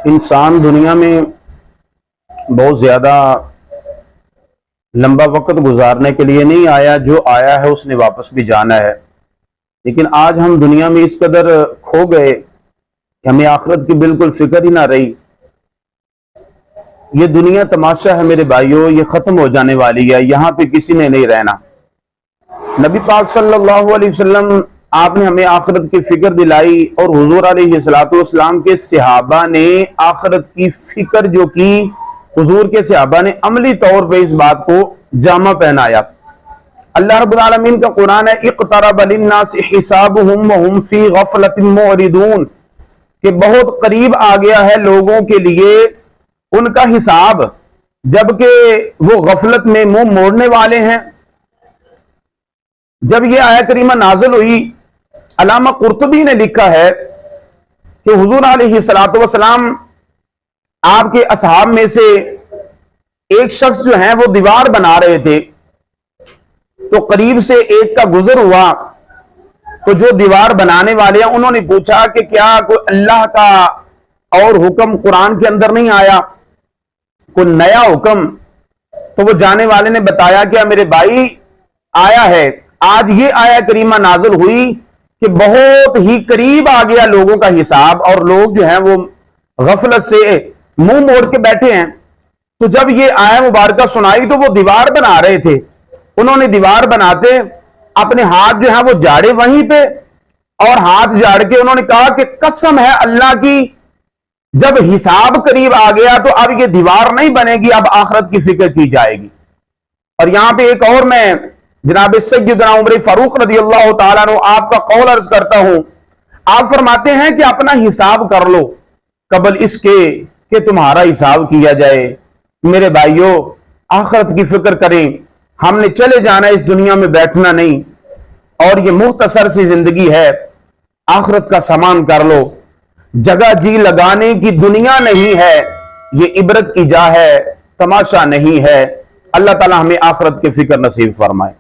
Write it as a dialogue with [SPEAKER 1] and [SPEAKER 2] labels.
[SPEAKER 1] इंसान दुनिया में बहुत ज़्यादा लंबा वक्त गुजारने के लिए नहीं आया। जो आया है उसने वापस भी जाना है। लेकिन आज हम दुनिया में इस कदर खो गए कि हमें आखिरत की बिल्कुल फिक्र ही ना रही। ये दुनिया तमाशा है मेरे भाइयों, ये ख़त्म हो जाने वाली है, यहाँ पे किसी ने नहीं रहना। नबी पाक सल्लल्लाहु अलैहि वसल्लम आपने हमें आखिरत की फिक्र दिलाई और हुजूर अलैहिस्सलातु वस्सलाम के सहाबा ने आखिरत की फिक्र जो की, हुजूर के सहाबा ने अमली तौर पे इस बात को जामा पहनाया। अल्लाह रब्बुल आलमीन का कुरान है, इक़्तरब लिन्नासि हिसाबुहुम व हुम फी गफलतिन मुअरिदून, कि बहुत करीब आ गया है लोगों के लिए उनका हिसाब, जबकि वो गफलत में मुंह मोड़ने वाले हैं। जब ये आया करीमा नाज़िल हुई, अल्लामा कुर्तुबी ने लिखा है कि हुजूर अलैहिस्सलातु वस्सलाम आपके असहाब में से एक शख्स जो है वो दीवार बना रहे थे, तो करीब से एक का गुजर हुआ, तो जो दीवार बनाने वाले हैं उन्होंने पूछा कि क्या कोई अल्लाह का और हुक्म कुरान के अंदर नहीं आया, कोई नया हुक्म? तो वो जाने वाले ने बताया कि मेरे भाई आया है। आज ये आया करीमा नाज़िल हुई कि बहुत ही करीब आ गया लोगों का हिसाब और लोग जो हैं वो गफलत से मुंह मोड़ के बैठे हैं। तो जब ये आया मुबारका सुनाई तो वो दीवार बना रहे थे। उन्होंने दीवार बनाते अपने हाथ जो है वो जाड़े वहीं पे, और हाथ जाड़ के उन्होंने कहा कि कसम है अल्लाह की, जब हिसाब करीब आ गया तो अब ये दीवार नहीं बनेगी, अब आखिरत की फिक्र की जाएगी। और यहां पे एक और मैं जनाब सय्यदना उमर फारूक रज़ियल्लाहु ताला अन्हु आपका कौल अर्ज करता हूं। आप फरमाते हैं कि अपना हिसाब कर लो कबल इसके कि तुम्हारा हिसाब किया जाए। मेरे भाइयों, आखिरत की फिक्र करें, हमने चले जाना, इस दुनिया में बैठना नहीं, और ये मुख्तसर सी जिंदगी है। आखिरत का सामान कर लो, जगह जी लगाने की दुनिया नहीं है, ये इबरत की जा है, तमाशा नहीं है। अल्लाह ताला हमें आखिरत की फिक्र नसीब फरमाए।